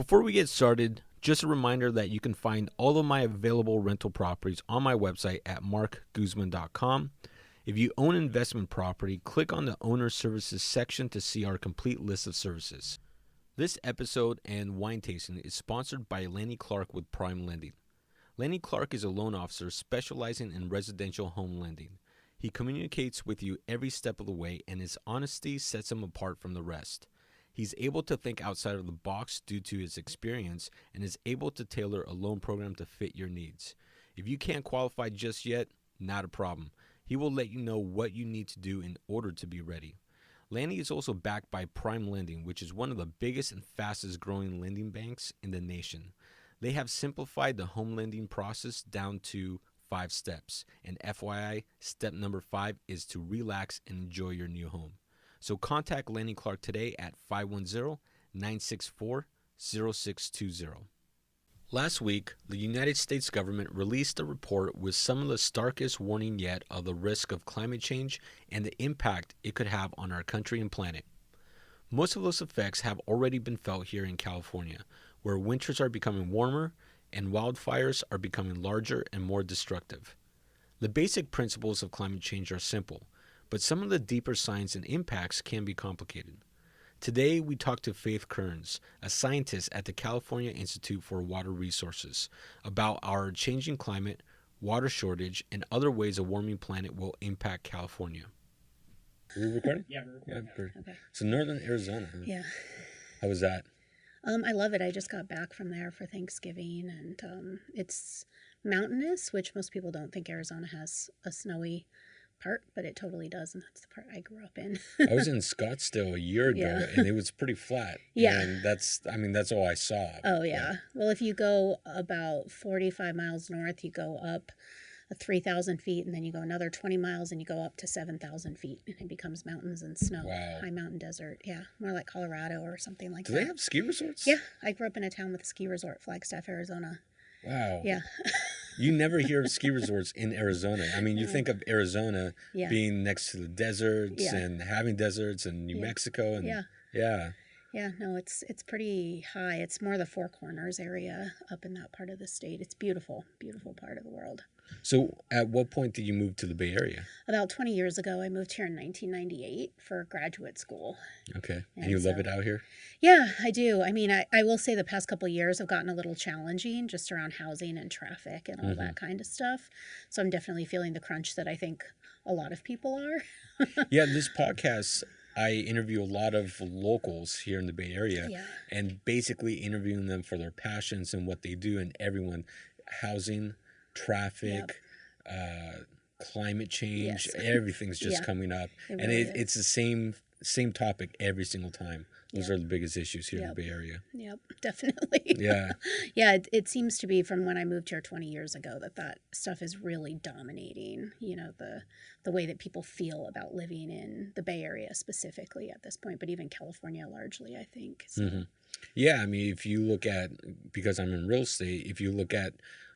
Before we get started, just a reminder that you can find all of my available rental properties on my website at marcguzman.com. If you own investment property, click on the Owner Services section to see our complete list of services. This episode and wine tasting is sponsored by Lenny Clark with Prime Lending. Lenny Clark is a loan officer specializing in residential home lending. He communicates with you every step of the way, and his honesty sets him apart from the rest. He's able to think outside of the box due to his experience and is able to tailor a loan program to fit your needs. If you can't qualify just yet, not a problem. He will let you know what you need to do in order to be ready. Lanny is also backed by Prime Lending, which is one of the biggest and fastest growing lending banks in the nation. They have simplified the home lending process down to 5 steps. And FYI, step number 5 is to relax and enjoy your new home. So contact Lenny Clark today at 510-964-0620. Last week, the United States government released a report with some of the starkest warning yet of the risk of climate change and the impact it could have on our country and planet. Most of those effects have already been felt here in California, where winters are becoming warmer and wildfires are becoming larger and more destructive. The basic principles of climate change are simple, but some of the deeper signs and impacts can be complicated. Today, we talk to Faith Kearns, a scientist at the California Institute for Water Resources, about our changing climate, water shortage, and other ways a warming planet will impact California. Are we recording? Yeah, we're recording. Yeah, Okay. So northern Arizona. Huh? Yeah. How was that? I love it. I just got back from there for Thanksgiving, and it's mountainous, which most people don't think Arizona has a snowy part, but it totally does, and that's the part I grew up in. I was in Scottsdale a year ago, Yeah. and it was pretty flat. Yeah. And that's all I saw. Oh, yeah. Well, if you go about 45 miles north, you go up 3,000 feet, and then you go another 20 miles, and you go up to 7,000 feet, and it becomes mountains and snow. Wow. High mountain desert. Yeah, more like Colorado or something like Do that. they have ski resorts? Yeah, I grew up in a town with a ski resort, Flagstaff, Arizona. Wow. Yeah. You never hear of ski resorts in Arizona. I mean, you think of Arizona Yeah. being next to the deserts Yeah. and having deserts and New Yeah. Mexico. And Yeah. Yeah. Yeah, no, it's pretty high. It's more the Four Corners area up in that part of the state. It's beautiful, beautiful part of the world. So at what point did you move to the Bay Area? About 20 years ago, I moved here in 1998 for graduate school. Okay. And And you love so- it out here? Yeah, I do. I mean, I will say the past couple of years have gotten a little challenging just around housing and traffic and all that kind of stuff. So I'm definitely feeling the crunch that I think a lot of people are. Yeah, this podcast, I interview a lot of locals here in the Bay Area Yeah. and basically interviewing them for their passions and what they do, and everyone, housing, traffic, climate change, Yes. everything's just Yeah. coming up. It And really it's the same topic every single time. Those Yep. are the biggest issues here in Yep. the Bay Area. Yep, definitely. Yeah. Yeah, it seems to be from when I moved here 20 years ago that stuff is really dominating, you know, the way that people feel about living in the Bay Area specifically at this point, but even California largely, I think. So, Mhm. Yeah, I mean, if you look at, because I'm in real estate, if you look at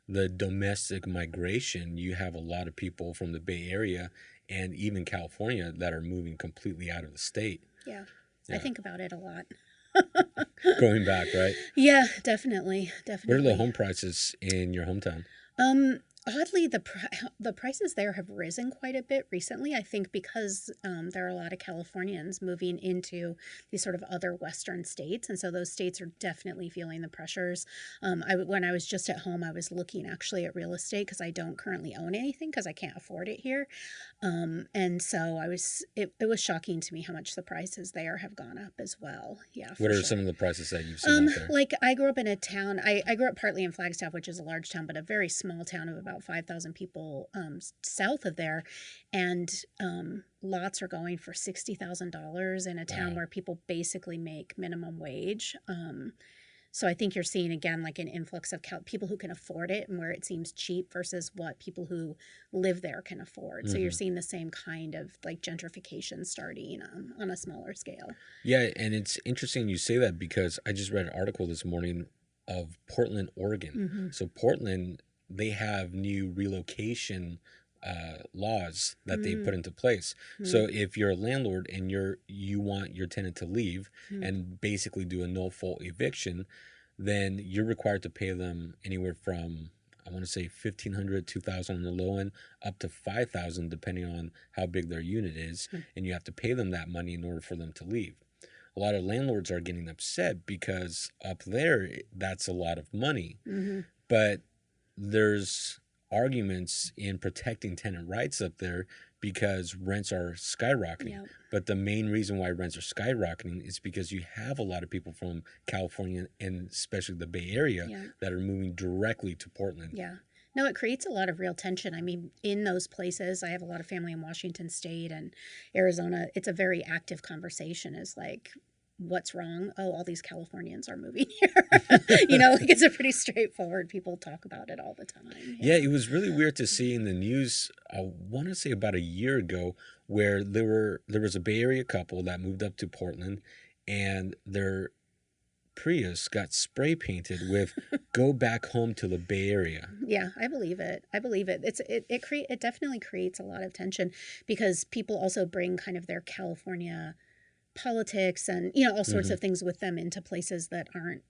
the domestic migration, you have a lot of people from the Bay Area and even California that are moving completely out of the state. yeah, Yeah. I think about it a lot. Going back, right? Yeah, definitely, What are definitely. the home prices in your hometown? Oddly, the prices there have risen quite a bit recently. I think because there are a lot of Californians moving into these sort of other Western states, and so those states are definitely feeling the pressures. When I was just at home, I was looking actually at real estate because I don't currently own anything because I can't afford it here, and so it was shocking to me how much the prices there have gone up as well. Yeah. What are sure. some of the prices that you've seen out there? Like I grew up in a town, I grew up partly in Flagstaff, which is a large town, but a very small town of about 5,000 people south of there. And lots are going for $60,000 in a town Wow. where people basically make minimum wage. So I think you're seeing, again, like an influx of people who can afford it and where it seems cheap versus what people who live there can afford. So you're seeing the same kind of like gentrification starting on a smaller scale. Yeah, and it's interesting you say that because I just read an article this morning of Portland, Oregon. So Portland, they have new relocation laws that they put into place. So if you're a landlord and you want your tenant to leave and basically do a no fault eviction, then you're required to pay them anywhere from, I want to say, 1,500, 2,000 on the low end, up to 5,000 depending on how big their unit is, and you have to pay them that money in order for them to leave. A lot of landlords are getting upset because up there, that's a lot of money. But there's arguments in protecting tenant rights up there because rents are skyrocketing. Yep. But the main reason why rents are skyrocketing is because you have a lot of people from California and especially the Bay Area that are moving directly to Portland. Yeah. No, it creates a lot of real tension. I mean, in those places, I have a lot of family in Washington State and Arizona. It's a very active conversation. Is like, what's wrong? Oh, all these Californians are moving here. Like it's a pretty straightforward. People talk about it all the time. Yeah, it was really weird to see in the news. I want to say about a year ago, where there was a Bay Area couple that moved up to Portland, and their Prius got spray painted with "Go back home to the Bay Area." Yeah, I believe it. It definitely creates a lot of tension because people also bring kind of their California politics and all sorts of things with them into places that aren't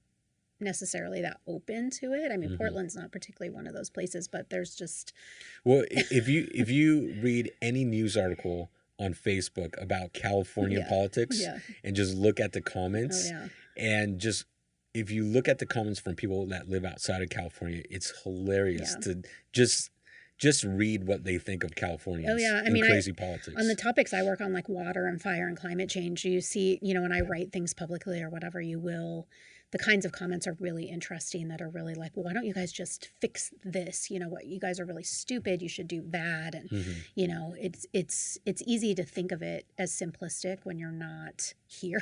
necessarily that open to it. I mean, Portland's not particularly one of those places, but there's just if you read any news article on Facebook about California politics and just look at the comments and just if you look at the comments from people that live outside of California, it's hilarious to just read what they think of Californians. Crazy politics. On the topics I work on, like water and fire and climate change, you see, when I write things publicly or whatever, the kinds of comments are really interesting that are really like, well, why don't you guys just fix this? What you guys are really stupid. You should do that. And, it's easy to think of it as simplistic when you're not here.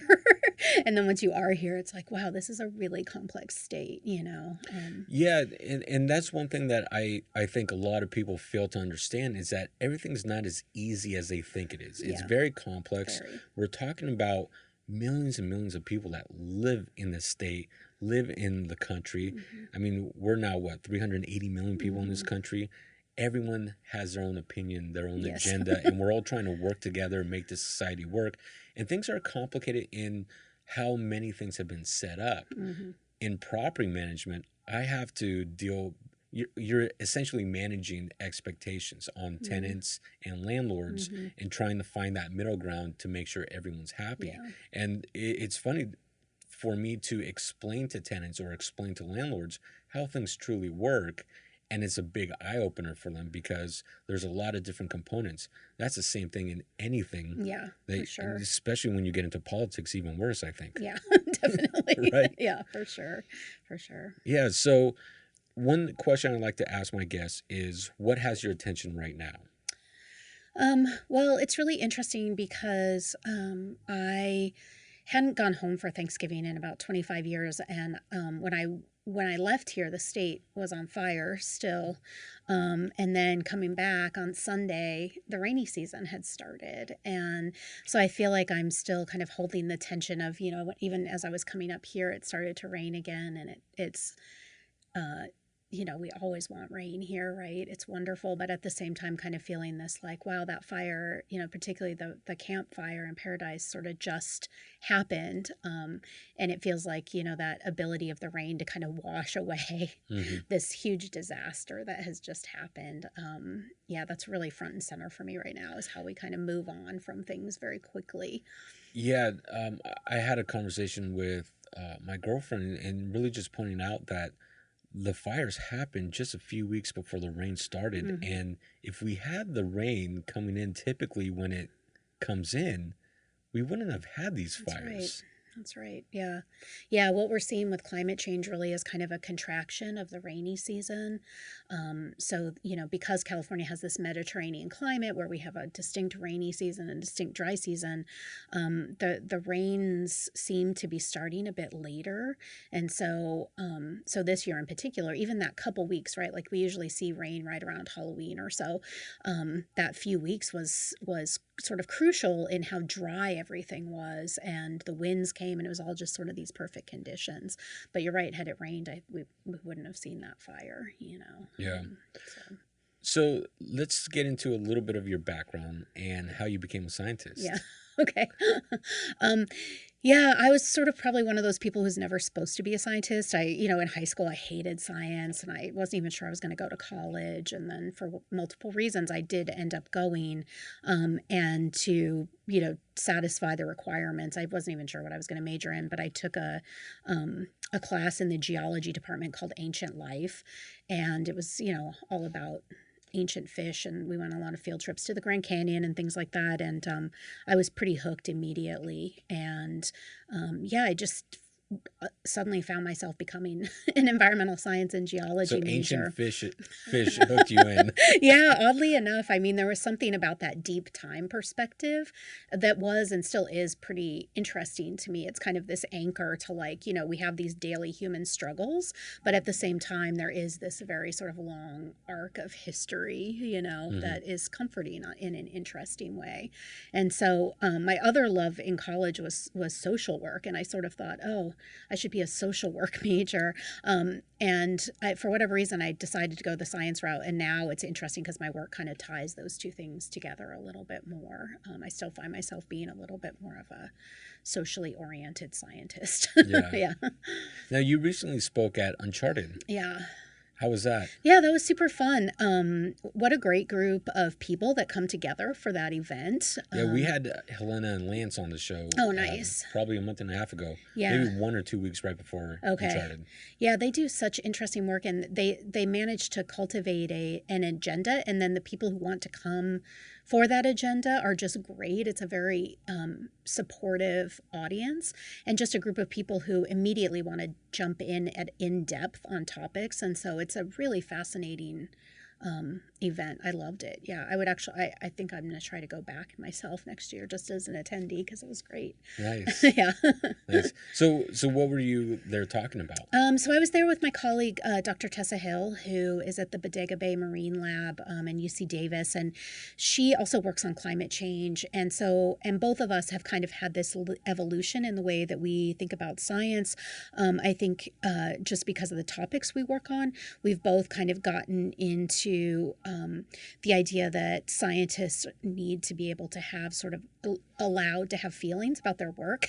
And then once you are here, it's like, wow, this is a really complex state, Yeah. And that's one thing that I think a lot of people fail to understand is that everything's not as easy as they think it is. It's very complex. Very. We're talking about millions and millions of people that live in the state, live in the country. I mean, we're now, 380 million people in this country. Everyone has their own opinion, their own agenda, and we're all trying to work together and make this society work. And things are complicated in how many things have been set up. In property management, I have to deal... You're essentially managing expectations on tenants and landlords and trying to find that middle ground to make sure everyone's happy. And it's funny for me to explain to tenants or explain to landlords how things truly work. And it's a big eye-opener for them because there's a lot of different components. That's the same thing in anything. Yeah, for sure. Especially when you get into politics, even worse, I think. Yeah, definitely. Right? Yeah, for sure. For sure. Yeah, so... one question I'd like to ask my guests is, what has your attention right now? Well, it's really interesting because I hadn't gone home for Thanksgiving in about 25 years, and when I left here, the state was on fire still, and then coming back on Sunday, the rainy season had started, and so I feel like I'm still kind of holding the tension of even as I was coming up here, it started to rain again, and it's. We always want rain here, right? It's wonderful, but at the same time kind of feeling this like, wow, that fire, particularly the campfire in Paradise sort of just happened. And it feels like, that ability of the rain to kind of wash away this huge disaster that has just happened. That's really front and center for me right now is how we kind of move on from things very quickly. Yeah, I had a conversation with my girlfriend and really just pointing out that the fires happened just a few weeks before the rain started. And if we had the rain coming in typically when it comes in, we wouldn't have had these fires. That's right. Yeah. Yeah. What we're seeing with climate change really is kind of a contraction of the rainy season. So, because California has this Mediterranean climate where we have a distinct rainy season and distinct dry season, the rains seem to be starting a bit later. And so this year in particular, even that couple weeks, right? Like we usually see rain right around Halloween or so. That few weeks was sort of crucial in how dry everything was, and the winds came, and it was all just sort of these perfect conditions. But you're right, had it rained, we wouldn't have seen that fire, Yeah. So let's get into a little bit of your background and how you became a scientist. Yeah. Okay. um, yeah, I was sort of probably one of those people who's never supposed to be a scientist. In high school, I hated science and I wasn't even sure I was going to go to college. And then for multiple reasons, I did end up going. And to, satisfy the requirements, I wasn't even sure what I was going to major in, but I took a class in the geology department called Ancient Life. And it was, all about ancient fish, and we went on a lot of field trips to the Grand Canyon and things like that, and I was pretty hooked immediately, and I just suddenly found myself becoming an environmental science and geology major. Ancient fish hooked you in. Yeah, oddly enough, I mean, there was something about that deep time perspective that was and still is pretty interesting to me. It's kind of this anchor to we have these daily human struggles, but at the same time, there is this very sort of long arc of history, that is comforting in an interesting way. And so my other love in college was social work, and I sort of thought, oh, I should be a social work major. For whatever reason, I decided to go the science route. And now it's interesting because my work kind of ties those two things together a little bit more. I still find myself being a little bit more of a socially oriented scientist. Yeah. Yeah. Now, you recently spoke at Uncharted. Yeah. How was that? Yeah, that was super fun. What a great group of people that come together for that event. Yeah, we had Helena and Lance on the show. Oh, nice. Probably a month and a half ago. Yeah. Maybe 1 or 2 weeks right before Uncharted. Yeah, they do such interesting work, and they manage to cultivate an agenda, and then the people who want to come for that agenda are just great. It's a very supportive audience, and just a group of people who immediately want to jump in depth on topics, and so it's a really fascinating event. I loved it. Yeah, I would actually. I think I'm going to try to go back myself next year just as an attendee because it was great. Nice. Yeah. Nice. So what were you there talking about? So I was there with my colleague, Dr. Tessa Hill, who is at the Bodega Bay Marine Lab and UC Davis, and she also works on climate change. And both of us have kind of had this evolution in the way that we think about science. I think just because of the topics we work on, we've both kind of gotten into the idea that scientists need to be able to have sort of allowed to have feelings about their work.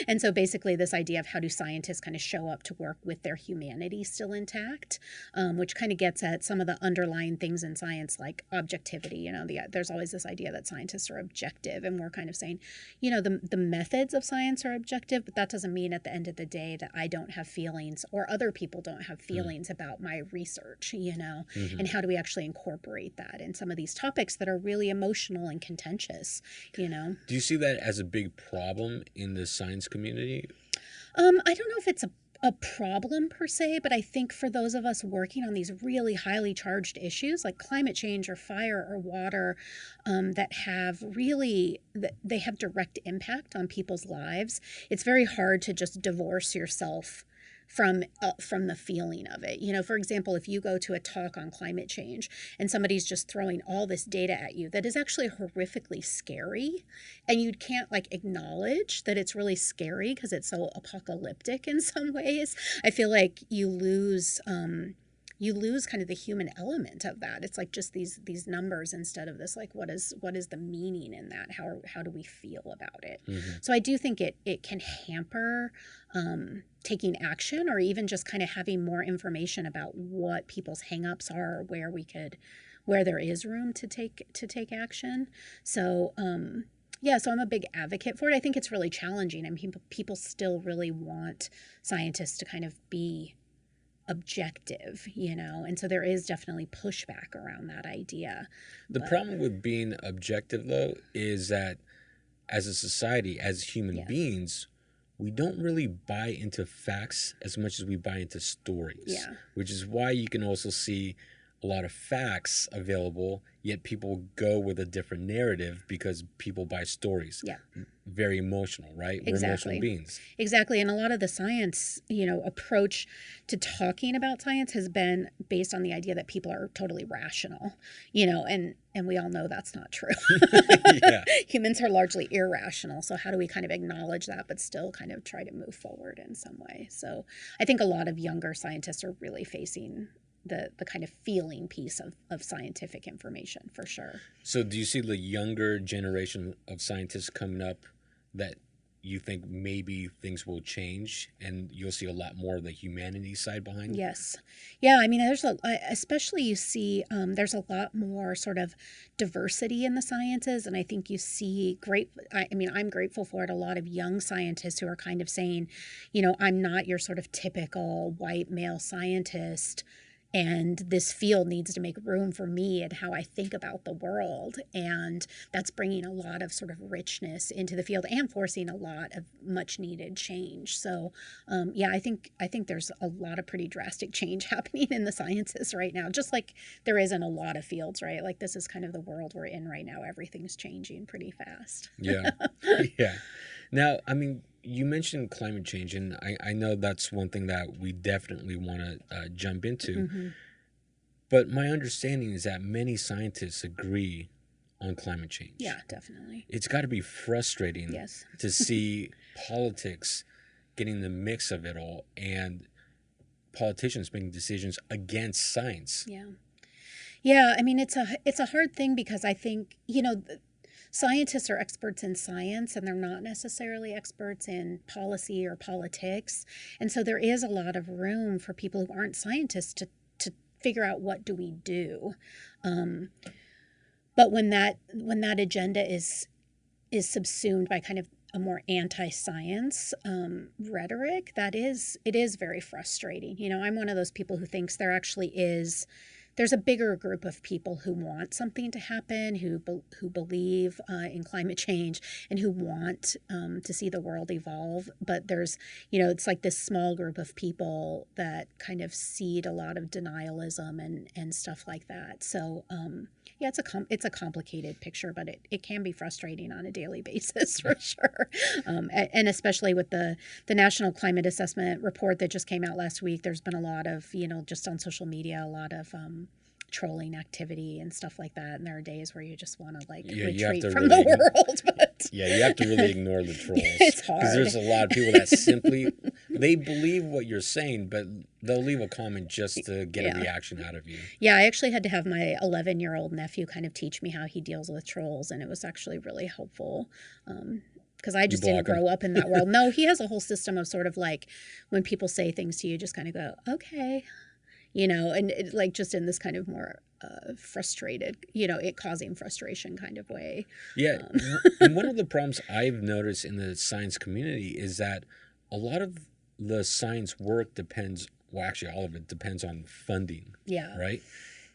And so basically this idea of how do scientists kind of show up to work with their humanity still intact, which kind of gets at some of the underlying things in science like objectivity. There's always this idea that scientists are objective, and we're kind of saying, the methods of science are objective, but that doesn't mean at the end of the day that I don't have feelings or other people don't have feelings about my research, and how do we actually incorporate that in some of these topics that are really emotional and contentious, Do you see that as a big problem in the science community? I don't know if it's a problem per se, but I think for those of us working on these really highly charged issues like climate change or fire or water, that they have direct impact on people's lives, it's very hard to just divorce yourself from the feeling of it. For example, if you go to a talk on climate change and somebody's just throwing all this data at you that is actually horrifically scary, and you can't acknowledge that it's really scary because it's so apocalyptic in some ways, I feel like you lose kind of the human element of that. It's like just these numbers instead of this what is the meaning in that? How do we feel about it? Mm-hmm. So I do think it can hamper taking action, or even just kind of having more information about what people's hangups are, or where there is room to take action. So so I'm a big advocate for it. I think it's really challenging. I mean, people still really want scientists to kind of be objective, and so there is definitely pushback around that idea. The problem with being objective, though, is that as a society, as human beings, we don't really buy into facts as much as we buy into stories, which is why you can also see a lot of facts available, yet people go with a different narrative because people buy stories. Yeah. Very emotional, right? Exactly. We're emotional beings. Exactly. And a lot of the science, approach to talking about science has been based on the idea that people are totally rational, and we all know that's not true. Humans are largely irrational. So how do we kind of acknowledge that, but still kind of try to move forward in some way? So I think a lot of younger scientists are really facing the kind of feeling piece of scientific information for sure. So do you see the younger generation of scientists coming up that you think maybe things will change and you'll see a lot more of the humanity side behind it? Yes. Yeah, I mean, especially you see, there's a lot more sort of diversity in the sciences. And I think you see I mean, I'm grateful for it. A lot of young scientists who are kind of saying, I'm not your sort of typical white male scientist. And this field needs to make room for me and how I think about the world. And that's bringing a lot of sort of richness into the field and forcing a lot of much needed change. So, yeah, I think there's a lot of pretty drastic change happening in the sciences right now, just like there is in a lot of fields, right? Like this is kind of the world we're in right now. Everything's changing pretty fast. Yeah. Yeah. Now, I mean, you mentioned climate change, and I know that's one thing that we definitely want to jump into. Mm-hmm. But my understanding is that many scientists agree on climate change. Yeah, definitely. It's got to be frustrating Yes. to see politics getting the mix of it all and politicians making decisions against science. Yeah. Yeah, I mean, it's a hard thing because I think, scientists are experts in science and they're not necessarily experts in policy or politics. And so there is a lot of room for people who aren't scientists to figure out what do we do. But when that agenda is subsumed by kind of a more anti-science rhetoric, it is very frustrating. I'm one of those people who thinks there's a bigger group of people who want something to happen, who believe in climate change and who want to see the world evolve. But there's, it's like this small group of people that kind of seed a lot of denialism and stuff like that. So, yeah, it's a complicated picture, but it can be frustrating on a daily basis for sure. And especially with the National Climate Assessment report that just came out last week, there's been a lot of, just on social media, a lot of trolling activity and stuff like that. And there are days where you just want to retreat from the world. But yeah, you have to really ignore the trolls. It's hard. Because there's a lot of people that simply, they believe what you're saying, but they'll leave a comment just to get a reaction out of you. Yeah, I actually had to have my 11-year-old nephew kind of teach me how he deals with trolls. And it was actually really helpful. Because I just didn't grow up in that world. No, he has a whole system of sort of like when people say things to you, just kind of go, okay. And just in this kind of more frustrated, it causing frustration kind of way. Yeah. And one of the problems I've noticed in the science community is that a lot of the science work depends, well, actually all of it depends on funding. Yeah. Right?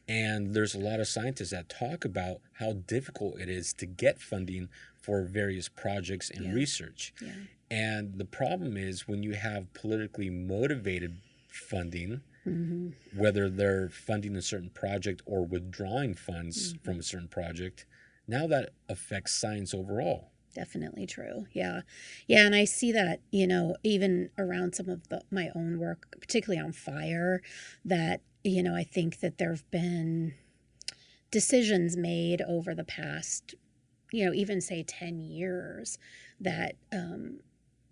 And there's a lot of scientists that talk about how difficult it is to get funding for various projects and research. Yeah. And the problem is when you have politically motivated funding, mm-hmm. whether they're funding a certain project or withdrawing funds mm-hmm. from a certain project, now that affects science overall. Definitely true. Yeah. Yeah. And I see that, even around some of my own work, particularly on fire, that, I think that there have been decisions made over the past, even say 10 years that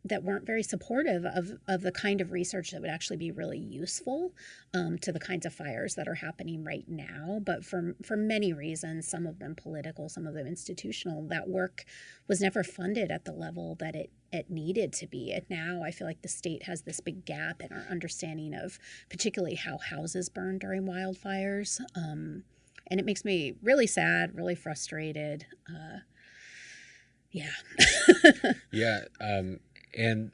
that weren't very supportive of the kind of research that would actually be really useful to the kinds of fires that are happening right now. But for many reasons, some of them political, some of them institutional, that work was never funded at the level that it needed to be. And now I feel like the state has this big gap in our understanding of particularly how houses burn during wildfires. And it makes me really sad, really frustrated. Yeah. Yeah. And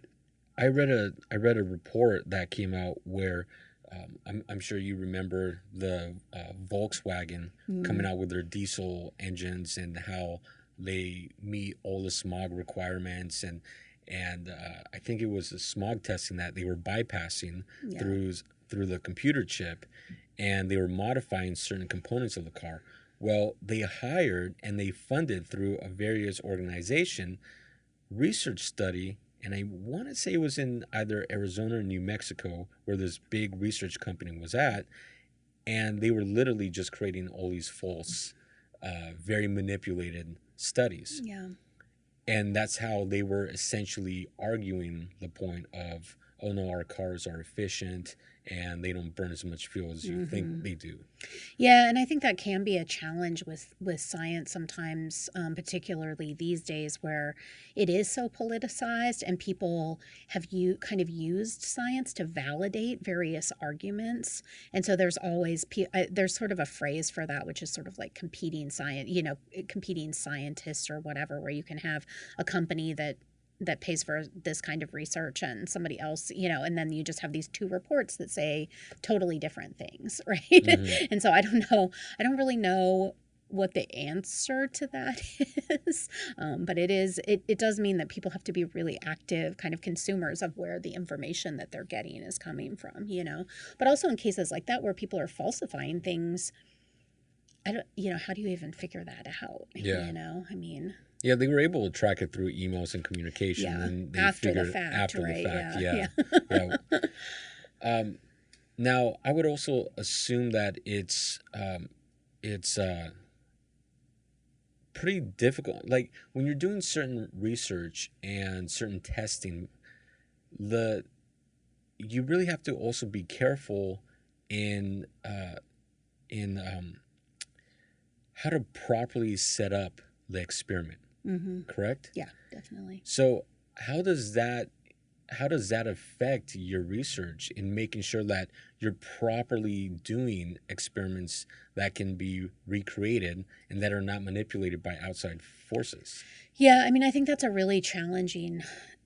I read a report that came out where I'm sure you remember the Volkswagen coming out with their diesel engines and how they meet all the smog requirements and I think it was the smog testing that they were bypassing through the computer chip, and they were modifying certain components of the car. Well, they hired and they funded through a various organization research study. And I want to say it was in either Arizona or New Mexico where this big research company was at. And they were literally just creating all these false, very manipulated studies. Yeah. And that's how they were essentially arguing the point of, oh no, our cars are efficient and they don't burn as much fuel as you think they do. Yeah, and I think that can be a challenge with science sometimes, particularly these days where it is so politicized and people have kind of used science to validate various arguments. And so there's always there's sort of a phrase for that, which is sort of like competing science, competing scientists or whatever, where you can have a company that pays for this kind of research and somebody else, and then you just have these two reports that say totally different things, right? And so I don't really know what the answer to that is, but it does mean that people have to be really active kind of consumers of where the information that they're getting is coming from, but also in cases like that where people are falsifying things, how do you even figure that out? Yeah, they were able to track it through emails and communication, and they after the figured fact, after right? the fact. Yeah. Now, I would also assume that it's pretty difficult. Like when you're doing certain research and certain testing, you really have to also be careful in how to properly set up the experiment. Correct? Yeah, definitely. So how does that affect your research in making sure that you're properly doing experiments that can be recreated and that are not manipulated by outside forces? Yeah, I think that's a really challenging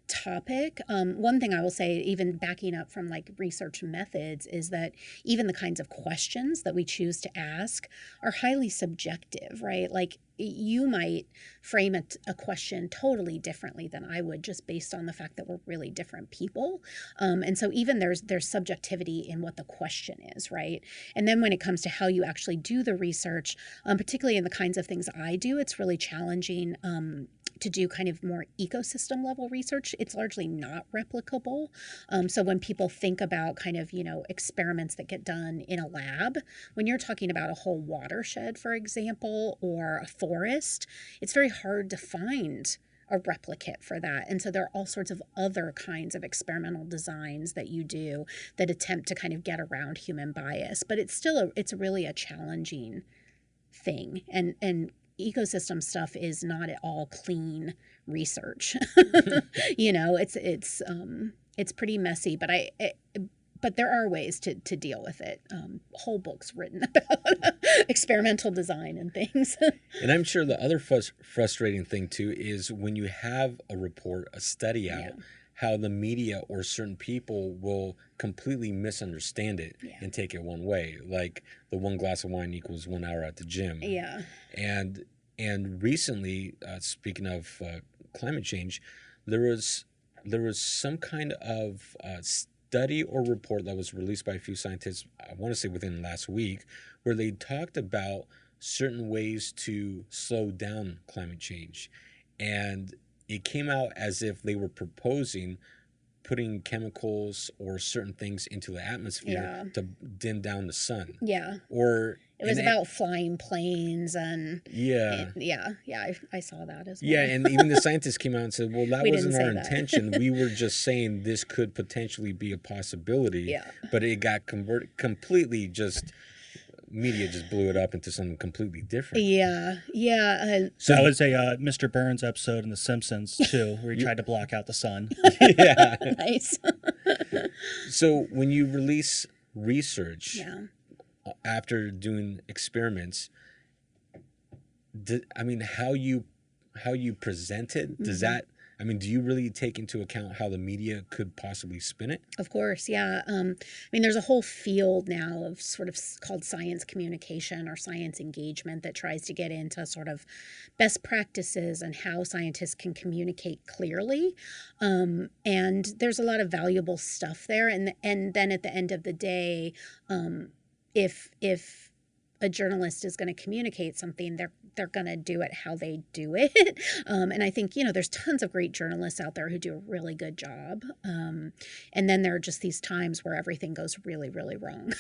topic. One thing I will say, even backing up from like research methods, is that even the kinds of questions that we choose to ask are highly subjective, right? Like you might frame a question totally differently than I would, just based on the fact that we're really different people. And so even there's subjectivity in what the question is, right? And then when it comes to how you actually do the research, particularly in the kinds of things I do, it's really challenging to do kind of more ecosystem level research. It's largely not replicable. So when people think about kind of, experiments that get done in a lab, when you're talking about a whole watershed, for example, or a forest, it's very hard to find a replicate for that. And so there are all sorts of other kinds of experimental designs that you do that attempt to kind of get around human bias. But it's still it's really a challenging thing. And ecosystem stuff is not at all clean research. It's pretty messy, but there are ways to deal with it. Whole books written about experimental design and things. And I'm sure the other frustrating thing too is when you have a report, a study out, how the media or certain people will completely misunderstand it and take it one way, like the one glass of wine equals 1 hour at the gym. Yeah. And recently, speaking of climate change, there was some kind of study or report that was released by a few scientists, I want to say within last week, where they talked about certain ways to slow down climate change. And it came out as if they were proposing putting chemicals or certain things into the atmosphere to dim down the sun. Yeah. Or it was about flying planes and I saw that as well. Yeah, and even the scientists came out and said, well, that wasn't our intention. We were just saying this could potentially be a possibility. Yeah. But it got completely just media just blew it up into something completely different. Yeah. So that was a Mr. Burns episode in The Simpsons too, where he tried to block out the sun. Yeah. Nice. So when you release research after doing experiments, how you present it, does that, do you really take into account how the media could possibly spin it? Of course, yeah. There's a whole field now of sort of called science communication or science engagement that tries to get into sort of best practices and how scientists can communicate clearly. And there's a lot of valuable stuff there. And then at the end of the day, if a journalist is going to communicate something, they're going to do it how they do it. And I think, there's tons of great journalists out there who do a really good job. And then there are just these times where everything goes really, really wrong.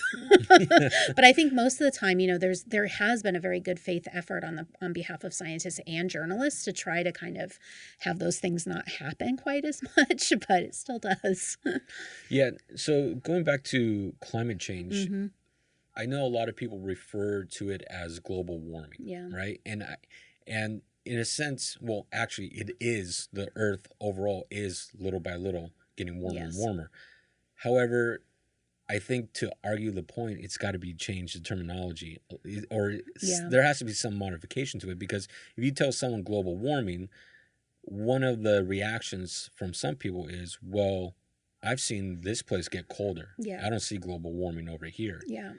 But I think most of the time, there has been a very good faith effort on behalf of scientists and journalists to try to kind of have those things not happen quite as much, but it still does. Yeah. So going back to climate change, Mm-hmm. I know a lot of people refer to it as global warming, Yeah. right? And in a sense, well, actually, it is, the Earth overall is little by little getting warmer and Yes. warmer. However, I think to argue the point, it's got to be changed the terminology, or Yeah. there has to be some modification to it. Because if you tell someone global warming, one of the reactions from some people is, well, I've seen this place get colder. Yeah. I don't see global warming over here. Yeah.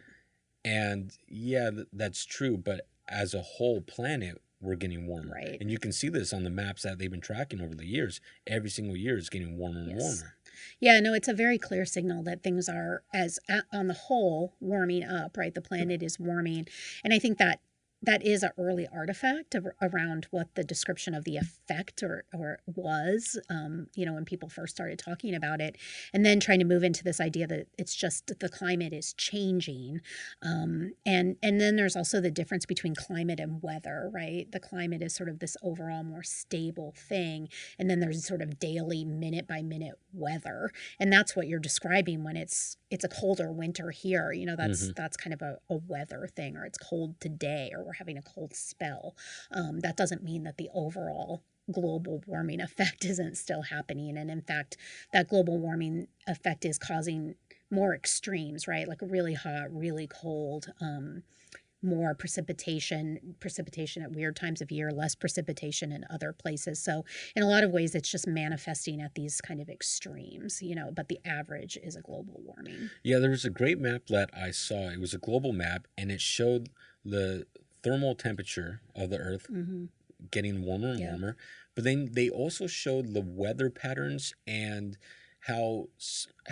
And yeah, that's true. But as a whole planet, we're getting warmer. Right. And you can see this on the maps that they've been tracking over the years. Every single year is getting warmer and Yes. warmer. Yeah, no, it's a very clear signal that things are, on the whole, warming up, right? The planet is warming. And I think that is an early artifact around what the description of the effect or was, when people first started talking about it, and then trying to move into this idea that it's just that the climate is changing. And then there's also the difference between climate and weather, right? The climate is sort of this overall more stable thing. And then there's sort of daily minute by minute weather. And that's what you're describing when it's a colder winter here. That's kind of a weather thing, or it's cold today, or we're having a cold spell. That doesn't mean that the overall global warming effect isn't still happening. And in fact, that global warming effect is causing more extremes, right? Like really hot, really cold, more precipitation at weird times of year, less precipitation in other places. So in a lot of ways, it's just manifesting at these kind of extremes, but the average is a global warming. Yeah, there was a great map that I saw. It was a global map, and it showed the thermal temperature of the Earth getting warmer and warmer. But then they also showed the weather patterns and how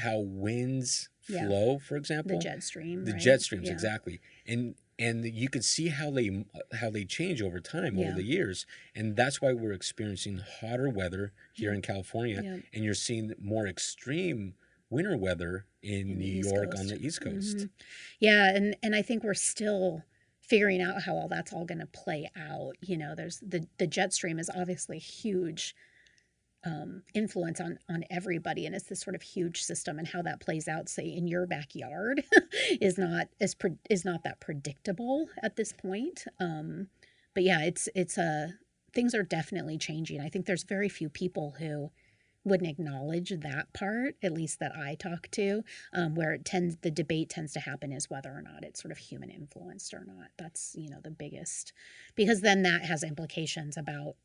winds flow, for example. The jet stream. The right? jet streams, Yeah. exactly. And you could see how they change over time, over Yeah. the years. And that's why we're experiencing hotter weather here in California. Yeah. And you're seeing more extreme winter weather in New East York Coast. on the East Coast. Mhm. Yeah, and I think we're still figuring out how all that's all going to play out. There's the jet stream is obviously huge influence on everybody, and it's this sort of huge system, and how that plays out, say, in your backyard is not that predictable at this point. But yeah, it's things are definitely changing. I think there's very few people who wouldn't acknowledge that part, at least that I talk to, where the debate tends to happen is whether or not it's sort of human influenced or not. That's the biggest, because then that has implications about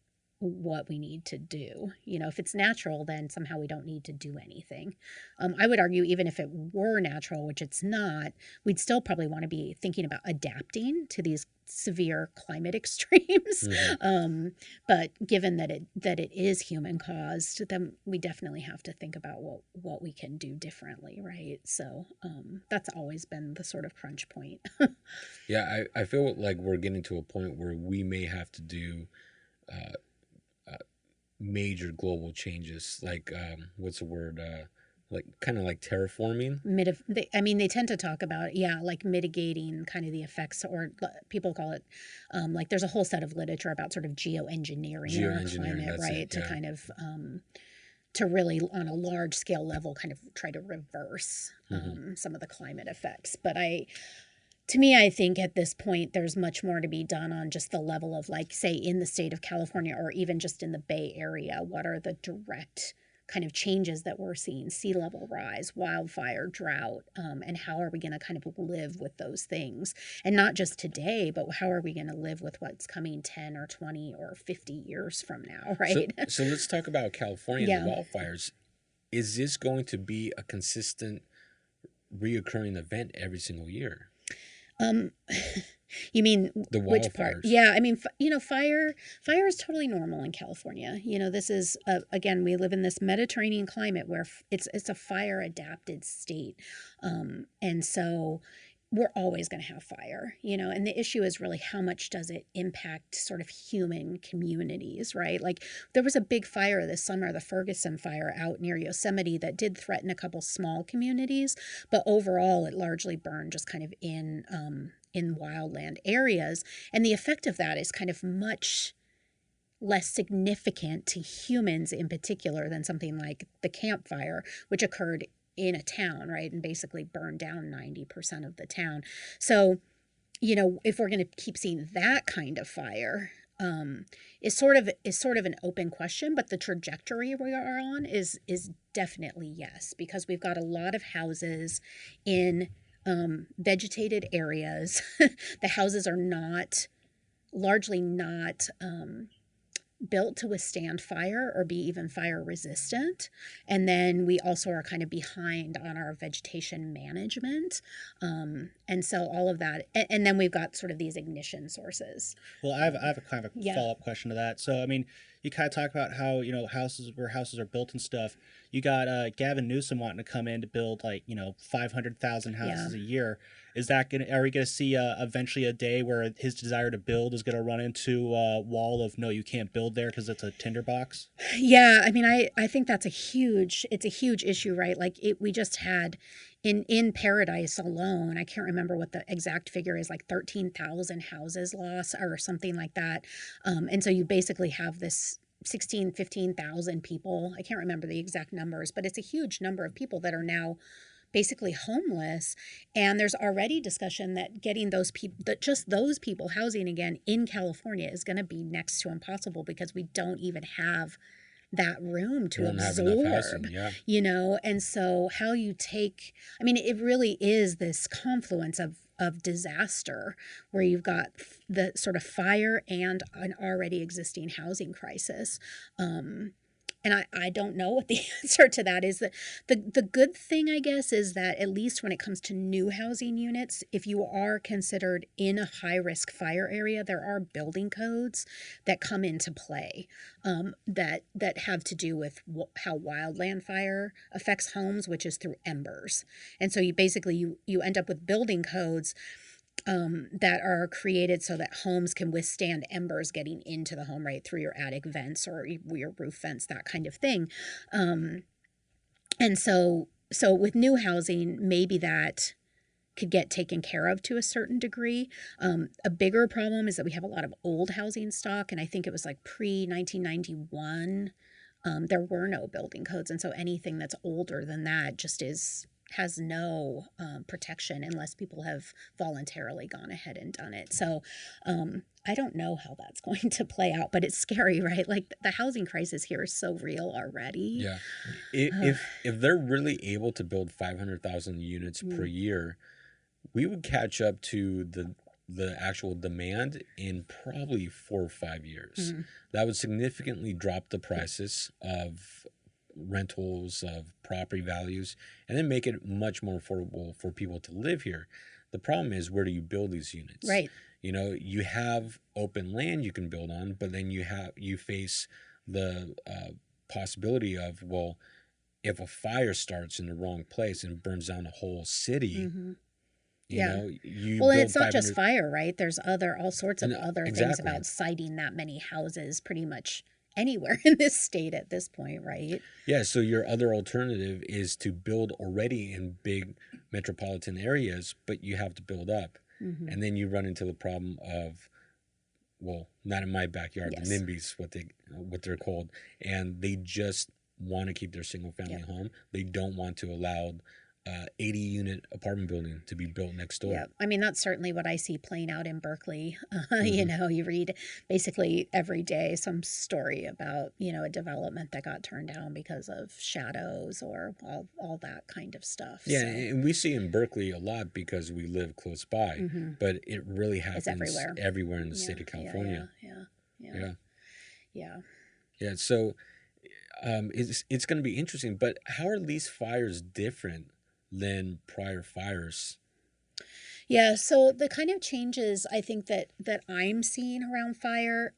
what we need to do. If it's natural, then somehow we don't need to do anything. I would argue even if it were natural, which it's not, we'd still probably want to be thinking about adapting to these severe climate extremes. But given that it is human caused, then we definitely have to think about what we can do differently, right? So that's always been the sort of crunch point. Yeah, I feel like we're getting to a point where we may have to do major global changes, like what's the word, like kind of like terraforming. They tend to talk about, like mitigating kind of the effects, or people call it, like there's a whole set of literature about sort of geoengineering our climate, right? To kind of to really on a large scale level kind of try to reverse some of the climate effects. But to me, I think at this point, there's much more to be done on just the level of, like, say, in the state of California, or even just in the Bay Area. What are the direct kind of changes that we're seeing? Sea level rise, wildfire, drought, and how are we going to kind of live with those things? And not just today, but how are we going to live with what's coming 10 or 20 or 50 years from now, right? So let's talk about California and the wildfires. Is this going to be a consistent, reoccurring event every single year? You mean the which part? wildfires? Yeah, I mean, fire is totally normal in California. This is again, we live in this Mediterranean climate where it's a fire adapted state, and so we're always going to have fire, and the issue is really how much does it impact sort of human communities, right? Like there was a big fire this summer, the Ferguson fire out near Yosemite, that did threaten a couple small communities, but overall it largely burned just kind of in wildland areas. And the effect of that is kind of much less significant to humans in particular than something like the Camp Fire, which occurred in a town, right, and basically burned down 90% of the town. So, if we're going to keep seeing that kind of fire, is sort of an open question. But the trajectory we are on is definitely yes, because we've got a lot of houses in vegetated areas. The houses are largely not built to withstand fire or be even fire resistant. And then we also are kind of behind on our vegetation management. And so all of that, and then we've got sort of these ignition sources. Well, I have a kind of a follow-up question to that. So, I mean, you kind of talk about how, houses are built and stuff. You got Gavin Newsom wanting to come in to build 500,000 houses a year. Are we going to see eventually a day where his desire to build is going to run into a wall of, no, you can't build there because it's a tinderbox? Yeah. I mean, I think it's a huge issue, right? Like we just had in Paradise alone, I can't remember what the exact figure is, like 13,000 houses lost or something like that. And so you basically have this 15,000 people. I can't remember the exact numbers, but it's a huge number of people that are now basically homeless. And there's already discussion that getting those people housing again in California is going to be next to impossible, because we don't even have that room to absorb, housing, and so how you take, I mean, it really is this confluence of disaster where you've got the sort of fire and an already existing housing crisis. And I don't know what the answer to that is. The good thing, I guess, is that at least when it comes to new housing units, if you are considered in a high-risk fire area, there are building codes that come into play that have to do with how wildland fire affects homes, which is through embers. And so you end up with building codes that are created so that homes can withstand embers getting into the home, right, through your attic vents or your roof vents, that kind of thing. And so with new housing, maybe that could get taken care of to a certain degree. A bigger problem is that we have a lot of old housing stock, and I think it was like pre-1991, there were no building codes, and so anything that's older than that just has no protection unless people have voluntarily gone ahead and done it. So I don't know how that's going to play out, but it's scary, right? Like the housing crisis here is so real already. Yeah. If they're really able to build 500,000 units per year, we would catch up to the actual demand in probably 4 or 5 years. That would significantly drop the prices of rentals, of property values, and then make it much more affordable for people to live here. The problem is, where do you build these units? Right. You have open land you can build on, but then you face the possibility of, well, if a fire starts in the wrong place and burns down a whole city, and it's not just fire, right? There's all sorts of other things about siting that many houses pretty much anywhere in this state at this point, right? Yeah, so your other alternative is to build already in big metropolitan areas, but you have to build up. And then you run into the problem of, well, not in my backyard, the NIMBYs, what they're called, and they just want to keep their single family home. They don't want to allow 80-unit apartment building to be built next door. Yeah, I mean, that's certainly what I see playing out in Berkeley. You read basically every day some story about, a development that got turned down because of shadows or all that kind of stuff. Yeah, and we see in Berkeley a lot because we live close by, but it really happens everywhere in the state of California. Yeah, so it's going to be interesting, but how are these fires different than prior fires? Yeah, so the kind of changes I think that I'm seeing around fire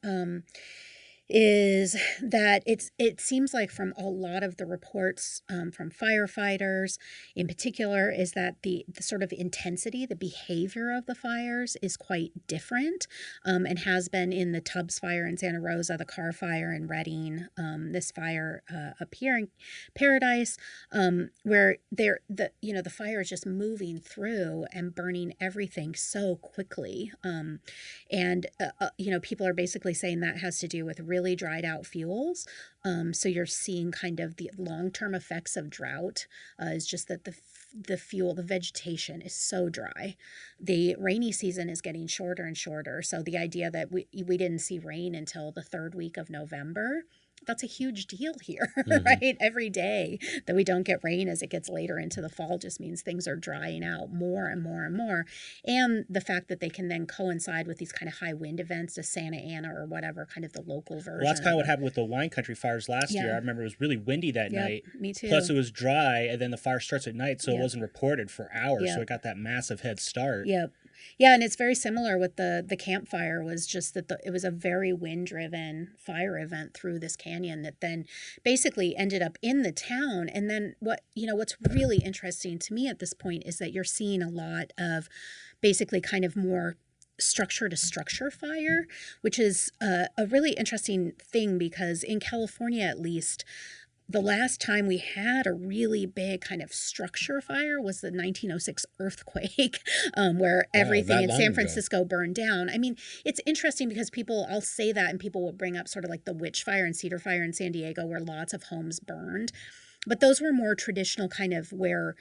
is that it seems like from a lot of the reports from firefighters in particular is that the sort of intensity, the behavior of the fires is quite different, and has been in the Tubbs fire in Santa Rosa, the Carr fire in Redding, this fire up here in Paradise, where the fire is just moving through and burning everything so quickly, and people are basically saying that has to do with really dried out fuels. So you're seeing kind of the long-term effects of drought, is just that the fuel, the vegetation is so dry. The rainy season is getting shorter and shorter. So the idea that we didn't see rain until the third week of November, that's a huge deal here, right? Every day that we don't get rain as it gets later into the fall just means things are drying out more and more and more. And the fact that they can then coincide with these kind of high wind events, the Santa Ana or whatever, kind of the local version. Well, that's kind of what happened with the wine country fires last year. I remember it was really windy that night. Me too. Plus it was dry, and then the fire starts at night, so it wasn't reported for hours, so it got that massive head start. Yep. Yeah, and it's very similar with the campfire, was just that it was a very wind-driven fire event through this canyon that then basically ended up in the town. And then what's really interesting to me at this point is that you're seeing a lot of basically kind of more structure to structure fire, which is a really interesting thing because in California, at least, the last time we had a really big kind of structure fire was the 1906 earthquake, where everything in San Francisco burned down. I mean, it's interesting because I'll say that, and people will bring up sort of like the Witch Fire and Cedar Fire in San Diego, where lots of homes burned. But those were more traditional, kind of where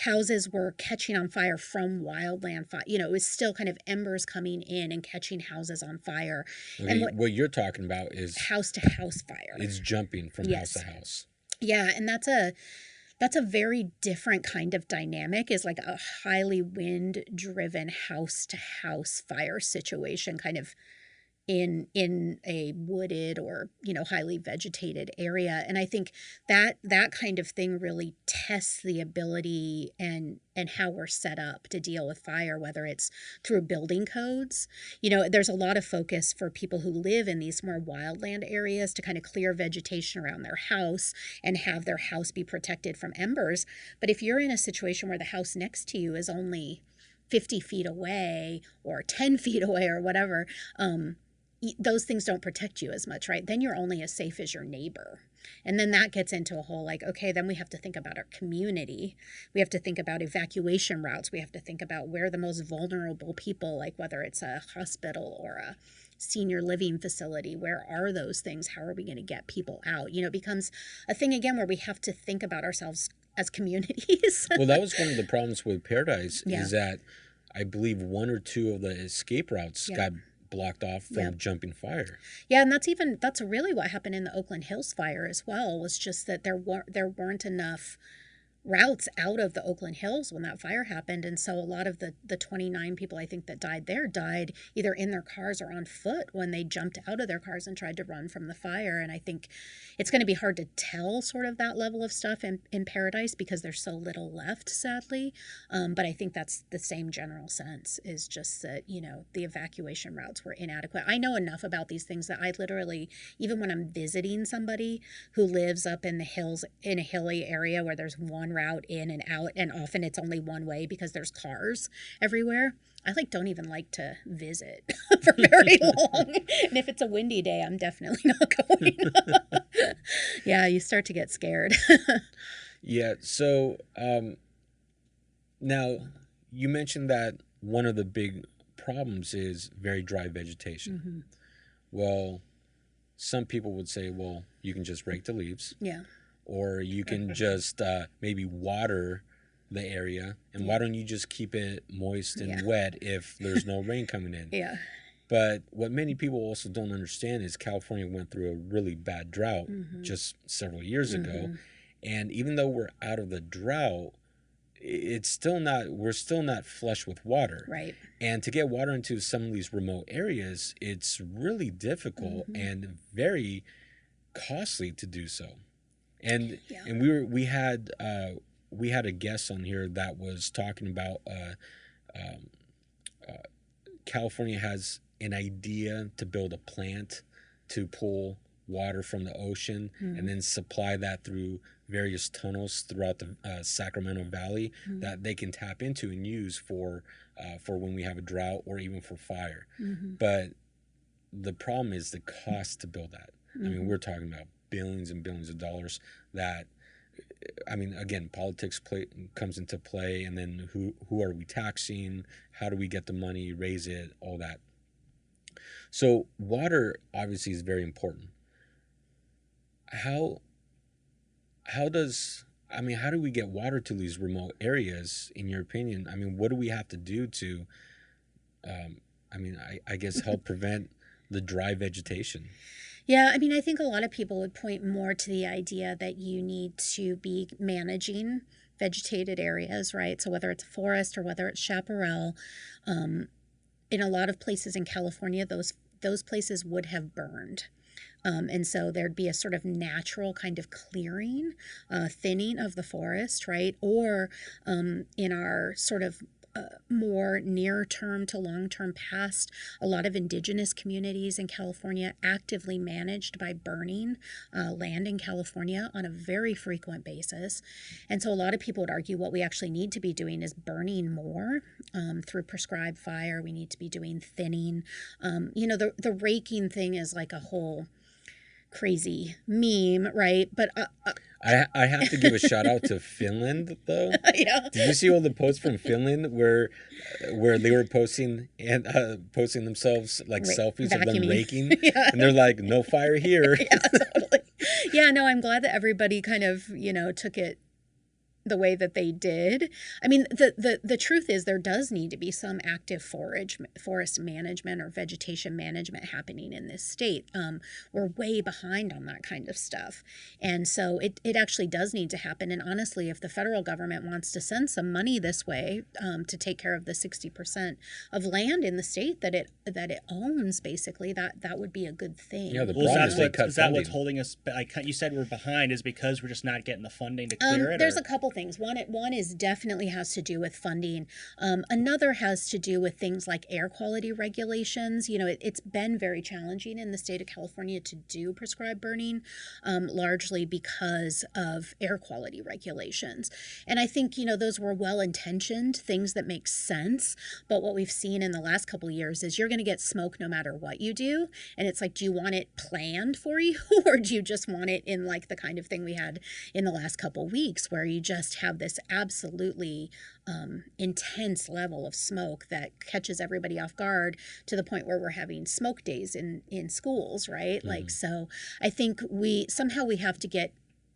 houses were catching on fire from wildland fire. It was still kind of embers coming in and catching houses on fire. Okay, and what you're talking about is house to house fire. It's jumping from house to house. Yeah, and that's a very different kind of dynamic, is like a highly wind-driven house-to-house fire situation, kind of in a wooded or highly vegetated area. And I think that kind of thing really tests the ability and how we're set up to deal with fire, whether it's through building codes. There's a lot of focus for people who live in these more wildland areas to kind of clear vegetation around their house and have their house be protected from embers. But if you're in a situation where the house next to you is only 50 feet away or 10 feet away or whatever, those things don't protect you as much, right? Then you're only as safe as your neighbor. And then that gets into a whole okay, then we have to think about our community. We have to think about evacuation routes. We have to think about where the most vulnerable people, like whether it's a hospital or a senior living facility, where are those things? How are we going to get people out? It becomes a thing again where we have to think about ourselves as communities. Well, that was one of the problems with Paradise, is that I believe one or two of the escape routes got blocked off from jumping fire. Yeah, and that's really what happened in the Oakland Hills fire as well, was just that there weren't enough routes out of the Oakland Hills when that fire happened. And so a lot of the 29 people I think that died there died either in their cars or on foot when they jumped out of their cars and tried to run from the fire. And I think it's going to be hard to tell sort of that level of stuff in Paradise because there's so little left, sadly. But I think that's the same general sense, is just that, the evacuation routes were inadequate. I know enough about these things that I literally, even when I'm visiting somebody who lives up in the hills in a hilly area where there's one route in and out, and often it's only one way because there's cars everywhere, I don't even like to visit for very long. And if it's a windy day, I'm definitely not going. Yeah, you start to get scared. Yeah, so now you mentioned that one of the big problems is very dry vegetation. Mm-hmm. Well, some people would say, well, you can just rake the leaves. Yeah. Or you can just maybe water the area. And why don't you just keep it moist and wet if there's no rain coming in? Yeah. But what many people also don't understand is California went through a really bad drought just several years ago. And even though we're out of the drought, we're still not flush with water. Right. And to get water into some of these remote areas, it's really difficult and very costly to do so. And we had a guest on here that was talking about California has an idea to build a plant to pull water from the ocean and then supply that through various tunnels throughout the Sacramento Valley that they can tap into and use for when we have a drought or even for fire. But the problem is the cost to build that. I mean, we're talking about billions and billions of dollars that, I mean, again, politics comes into play, and then who are we taxing? How do we get the money, raise it, all that. So water obviously is very important. How do we get water to these remote areas, in your opinion? I mean, what do we have to do to, I guess help prevent the dry vegetation? Yeah, I mean, I think a lot of people would point more to the idea that you need to be managing vegetated areas, right? So whether it's a forest or whether it's chaparral, in a lot of places in California, those places would have burned. And so there'd be a sort of natural kind of clearing, thinning of the forest, right? Or in our sort of more near-term to long-term past, a lot of indigenous communities in California actively managed by burning land in California on a very frequent basis. And so a lot of people would argue what we actually need to be doing is burning more through prescribed fire. We need to be doing thinning. The raking thing is like a whole crazy meme, right? But I have to give a shout out to Finland, though. Yeah. Did you see all the posts from Finland where they were posting themselves like selfies vacuuming. of them raking, Yeah. and they're like, "No fire here." Yeah, totally. Yeah, no, I'm glad that everybody kind of took it the way that they did. I mean, the truth is there does need to be some active forest management or vegetation management happening in this state. We're way behind on that kind of stuff. And so it actually does need to happen. And honestly, if the federal government wants to send some money this way to take care of the 60% of land in the state that it owns, basically, that would be a good thing. Yeah, the Well, problem is is that what's holding us? Like you said, we're behind is because we're just not getting the funding to clear it. There's a couple things. One is definitely has to do with funding. Another has to do with things like air quality regulations. It's been very challenging in the state of California to do prescribed burning, largely because of air quality regulations. And I think, those were well-intentioned things that make sense. But what we've seen in the last couple of years is you're going to get smoke no matter what you do. And it's like, do you want it planned for you, or do you just want it in like the kind of thing we had in the last couple of weeks where you just have this absolutely intense level of smoke that catches everybody off guard to the point where we're having smoke days in schools, right? Like, so I think we have to get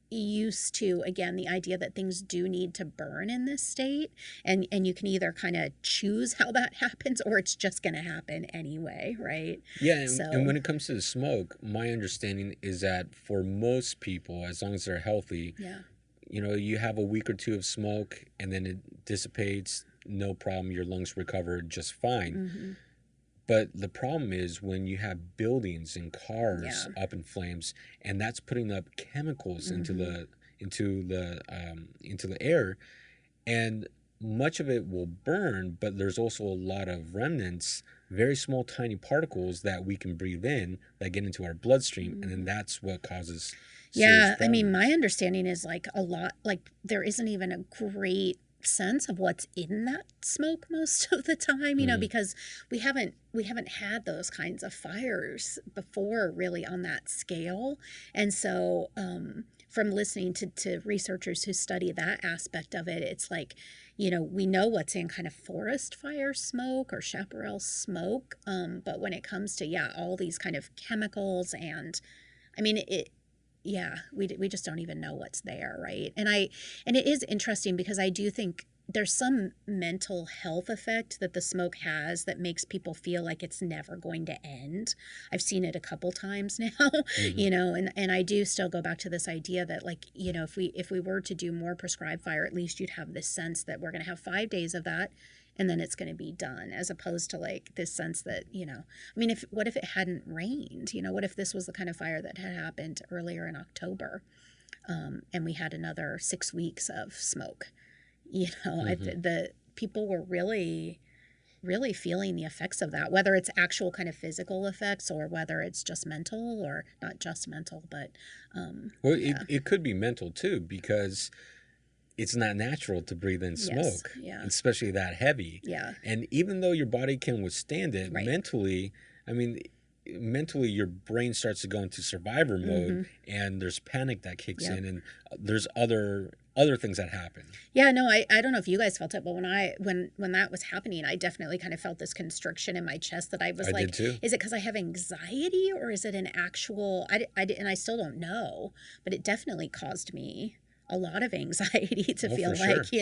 used to, again, the idea that things do need to burn in this state, and you can either kind of choose how that happens or it's just going to happen anyway, right? Yeah, and when it comes to the smoke, my understanding is that for most people, as long as they're healthy, you have a week or two of smoke and then it dissipates, no problem, your lungs recover just fine. But the problem is when you have buildings and cars up in flames, and that's putting up chemicals into the air, and much of it will burn, but there's also a lot of remnants, very small, tiny particles that we can breathe in that get into our bloodstream, and then that's what causes. Yeah, I mean, my understanding is like a lot, like there isn't even a great sense of what's in that smoke most of the time, because we haven't had those kinds of fires before really on that scale. And so from listening to researchers who study that aspect of it, it's like, we know what's in kind of forest fire smoke or chaparral smoke, but when it comes to all these kind of chemicals, and I mean we just don't even know what's there, right? And it is interesting because I do think there's some mental health effect that the smoke has that makes people feel like it's never going to end. I've seen it a couple times now, and I do still go back to this idea that, like, if we were to do more prescribed fire, at least you'd have this sense that we're going to have 5 days of that and then it's going to be done, as opposed to like this sense that, I mean, what if it hadn't rained? What if this was the kind of fire that had happened earlier in October, and we had another 6 weeks of smoke? The people were really really feeling the effects of that, whether it's actual kind of physical effects or whether it's just mental, or not just mental, but well, it could be mental too, because it's not natural to breathe in smoke, especially that heavy. Yeah. And even though your body can withstand it, mentally, I mean, mentally your brain starts to go into survivor mode, and there's panic that kicks in, and there's other things that happen. Yeah, no, I don't know if you guys felt it, but when that was happening, I definitely kind of felt this constriction in my chest that I was like, did too. Is it because I have anxiety, or is it an actual, and I still don't know, but it definitely caused me a lot of anxiety to feel like,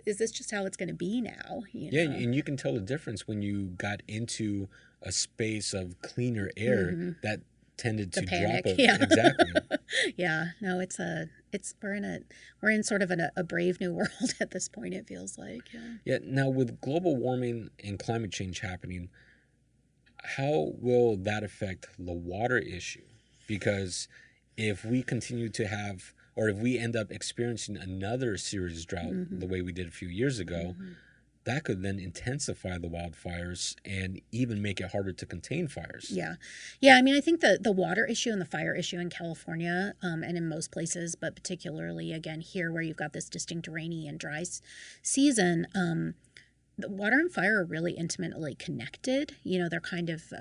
is this just how it's going to be now? Yeah, and you can tell the difference when you got into a space of cleaner air that tended to panic. drop. Exactly. Yeah, no, we're in sort of a brave new world at this point, it feels like. Yeah. Now, with global warming and climate change happening, how will that affect the water issue? Because if we continue to have, or if we end up experiencing another serious drought the way we did a few years ago, that could then intensify the wildfires and even make it harder to contain fires. Yeah. I mean, I think the water issue and the fire issue in California, and in most places, but particularly, again, here where you've got this distinct rainy and dry season, the water and fire are really intimately connected. They're kind of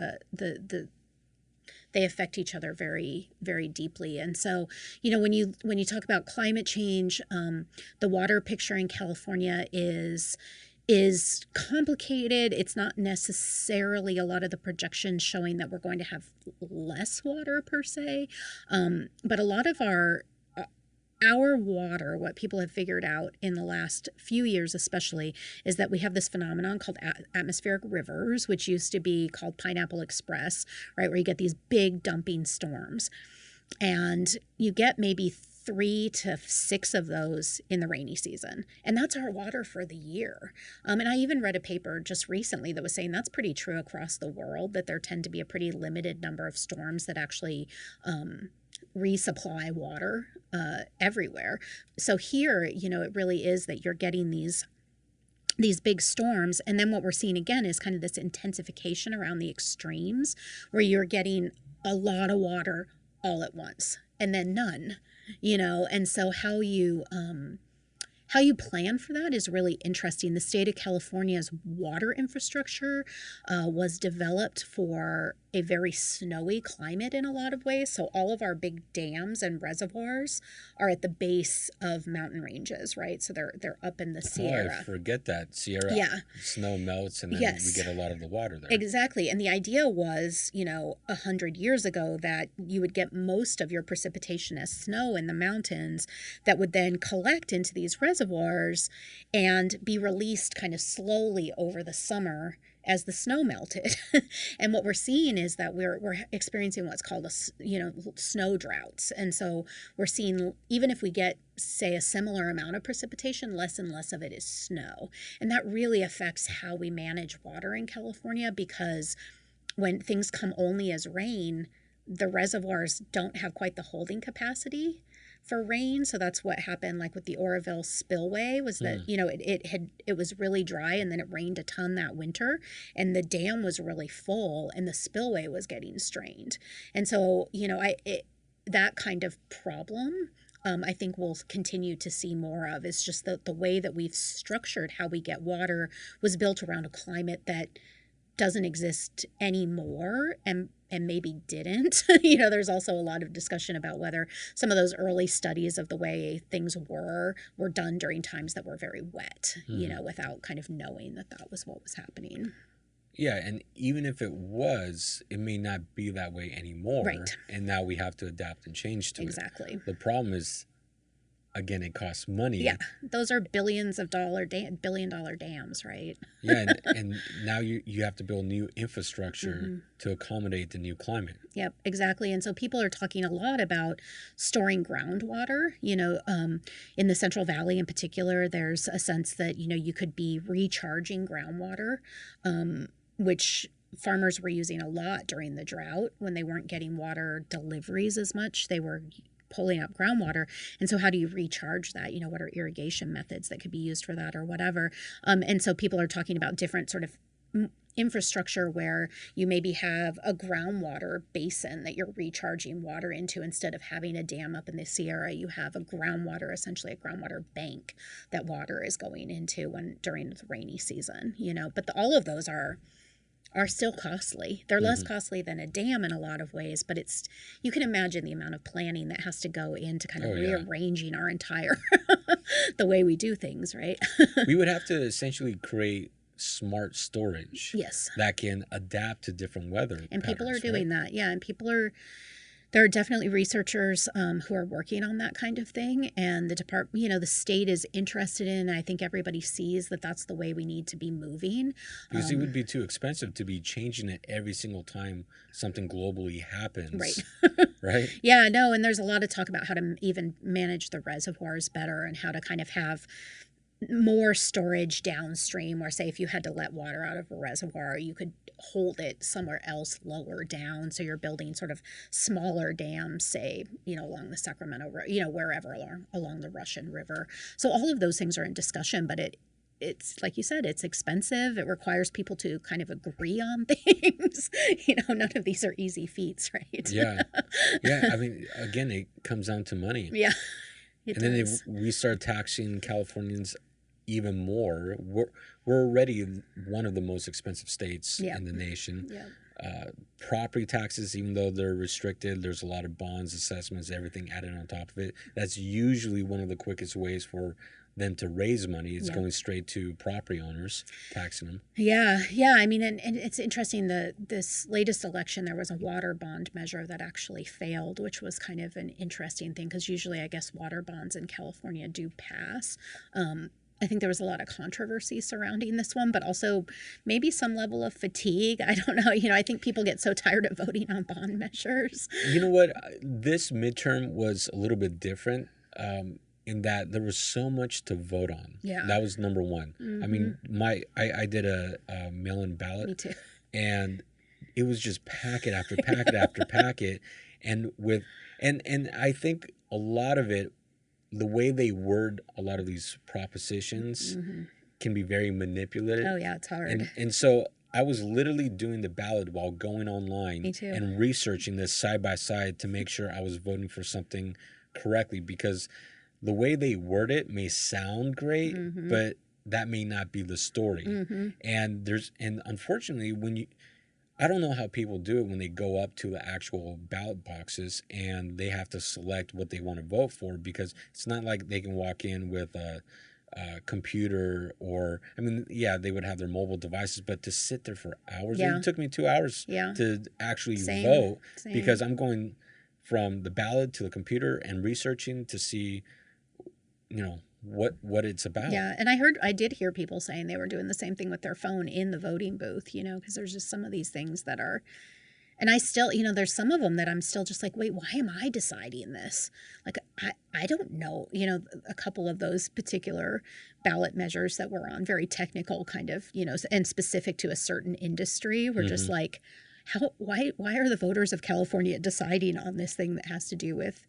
they affect each other very, very deeply. And so, when you talk about climate change, the water picture in California is complicated. It's not necessarily a lot of the projections showing that we're going to have less water per se, but a lot of our water, what people have figured out in the last few years especially, is that we have this phenomenon called atmospheric rivers, which used to be called Pineapple Express, right, where you get these big dumping storms. And you get maybe 3 to 6 of those in the rainy season. And that's our water for the year. And I even read a paper just recently that was saying that's pretty true across the world, that there tend to be a pretty limited number of storms that actually resupply water everywhere. So here, it really is that you're getting these big storms, and then what we're seeing again is kind of this intensification around the extremes, where you're getting a lot of water all at once and then none, and so how you plan for that is really interesting. The state of California's water infrastructure was developed for a very snowy climate in a lot of ways. So all of our big dams and reservoirs are at the base of mountain ranges, right? So they're up in the Sierra. Oh, I forget that. Sierra. Yeah. Snow melts, and then we get a lot of the water there. Exactly. And the idea was, 100 years ago, that you would get most of your precipitation as snow in the mountains that would then collect into these reservoirs and be released kind of slowly over the summer as the snow melted. And what we're seeing is that we're experiencing what's called snow droughts. And so we're seeing, even if we get, say, a similar amount of precipitation, less and less of it is snow. And that really affects how we manage water in California, because when things come only as rain, the reservoirs don't have quite the holding capacity for rain. So that's what happened, like with the Oroville spillway, was that it was really dry, and then it rained a ton that winter, and the dam was really full, and the spillway was getting strained. And so that kind of problem, I think we'll continue to see more of. Is just the way that we've structured how we get water was built around a climate that doesn't exist anymore, and maybe didn't. There's also a lot of discussion about whether some of those early studies of the way things were done during times that were very wet, without kind of knowing that was what was happening. Yeah, and even if it was, it may not be that way anymore. Right. And now we have to adapt and change to it. Exactly. The problem is, again, it costs money. Yeah, those are billion dollar dams, right? Yeah, and now you have to build new infrastructure to accommodate the new climate. Yep, exactly. And so people are talking a lot about storing groundwater. In the Central Valley in particular, there's a sense that, you could be recharging groundwater, which farmers were using a lot during the drought when they weren't getting water deliveries as much. They were pulling up groundwater. And so how do you recharge that? What are irrigation methods that could be used for that or whatever? And so people are talking about different sort of infrastructure where you maybe have a groundwater basin that you're recharging water into. Instead of having a dam up in the Sierra, you have essentially a groundwater bank that water is going into during the rainy season, but all of those are still costly. They're less costly than a dam in a lot of ways, but you can imagine the amount of planning that has to go into kind of rearranging our entire the way we do things, right? We would have to essentially create smart storage. Yes. That can adapt to different weather. And patterns, people are doing that. Yeah. And there are definitely researchers who are working on that kind of thing. And the the state is interested in, I think everybody sees that that's the way we need to be moving. Because it would be too expensive to be changing it every single time something globally happens. Right. Right? Yeah, no. And there's a lot of talk about how to even manage the reservoirs better and how to kind of have more storage downstream, where say if you had to let water out of a reservoir, you could hold it somewhere else lower down, so you're building sort of smaller dams, say along the Sacramento, wherever along the Russian River. So all of those things are in discussion, but it's like you said, it's expensive. It requires people to kind of agree on things. None of these are easy feats, right? Yeah. I mean, again, it comes down to money. Yeah. Then if we start taxing Californians even more, we're already one of the most expensive states in the nation. Yeah. Property taxes, even though they're restricted, there's a lot of bonds, assessments, everything added on top of it. That's usually one of the quickest ways for them to raise money. It's going straight to property owners, taxing them. Yeah. I mean, and it's interesting, this latest election, there was a water bond measure that actually failed, which was kind of an interesting thing, because usually I guess water bonds in California do pass. I think there was a lot of controversy surrounding this one, but also maybe some level of fatigue. I don't know. I think people get so tired of voting on bond measures. You know what? This midterm was a little bit different in that there was so much to vote on. Yeah. That was number one. I mean, I did a mail-in ballot. Me too. And it was just packet after packet after packet. And I think a lot of it, the way they word a lot of these propositions can be very manipulative. Oh, yeah, it's hard. And so I was literally doing the ballot while going online Me too. and researching this side by side to make sure I was voting for something correctly, because the way they word it may sound great, but that may not be the story. And unfortunately, I don't know how people do it when they go up to the actual ballot boxes and they have to select what they want to vote for, because it's not like they can walk in with a computer they would have their mobile devices, but to sit there for hours, it took me 2 hours to actually vote. Because I'm going from the ballot to the computer and researching to see, what it's about. Yeah, and I did hear people saying they were doing the same thing with their phone in the voting booth, because there's just some of these things that are, and I still, there's some of them that I'm still just like, wait, why am I deciding this? Like, I don't know, a couple of those particular ballot measures that were on, very technical kind of, and specific to a certain industry, were just like, why are the voters of California deciding on this thing that has to do with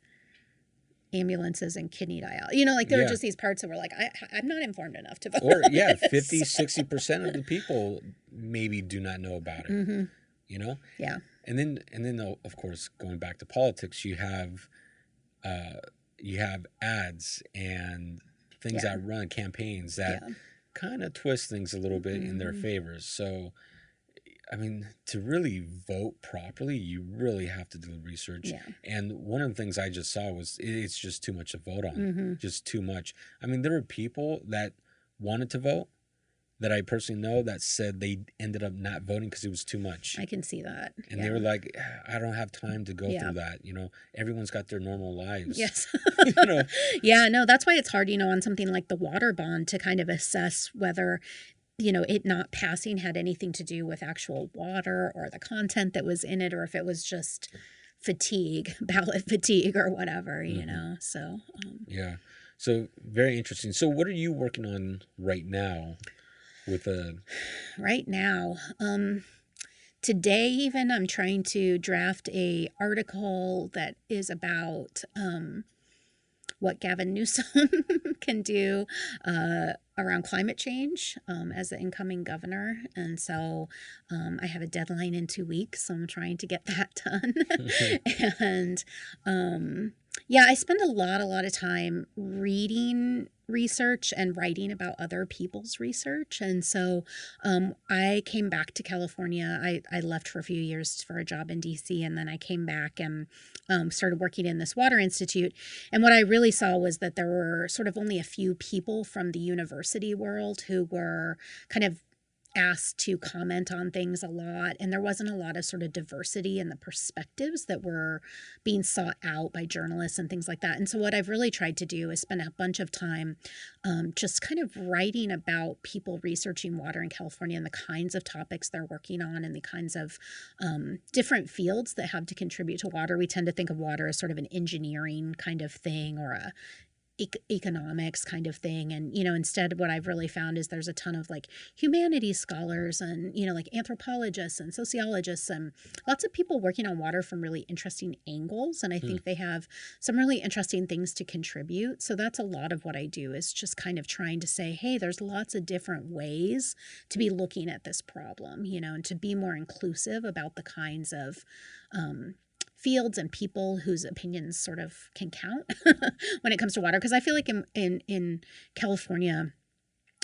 ambulances and kidney dialysis? There were just these parts that were like, I'm not informed enough to vote. Or 50-60% of the people maybe do not know about it. Yeah. And then of course, going back to politics, you have ads and things that run campaigns that kind of twist things a little bit in their favors. So I mean, to really vote properly, you really have to do the research. Yeah. And one of the things I just saw was it's just too much to vote on. Just too much. I mean, there were people that wanted to vote that I personally know that said they ended up not voting because it was too much. I can see that. And they were like, I don't have time to go through that. Everyone's got their normal lives. Yes. Yeah, no, that's why it's hard, on something like the water bond to kind of assess whether it not passing had anything to do with actual water or the content that was in it, or if it was just ballot fatigue or whatever, so. Yeah. So very interesting. So what are you working on right now with Right now, today even I'm trying to draft a article that is about what Gavin Newsom can do around climate change as the incoming governor. And so I have a deadline in 2 weeks, so I'm trying to get that done. And yeah, I spend a lot of time reading research and writing about other people's research. And so I came back to California. I left for a few years for a job in DC, and then I came back and started working in this water institute. And what I really saw was that there were sort of only a few people from the university world who were kind of asked to comment on things a lot, and there wasn't a lot of sort of diversity in the perspectives that were being sought out by journalists and things like that. And so what I've really tried to do is spend a bunch of time just kind of writing about people researching water in California and the kinds of topics they're working on and the kinds of different fields that have to contribute to water. We tend to think of water as sort of an engineering kind of thing or a economics kind of thing. And, instead what I've really found is there's a ton of like humanities scholars and, like anthropologists and sociologists and lots of people working on water from really interesting angles. And I think they have some really interesting things to contribute. So that's a lot of what I do is just kind of trying to say, hey, there's lots of different ways to be looking at this problem, and to be more inclusive about the kinds of fields and people whose opinions sort of can count when it comes to water. Because I feel like in California,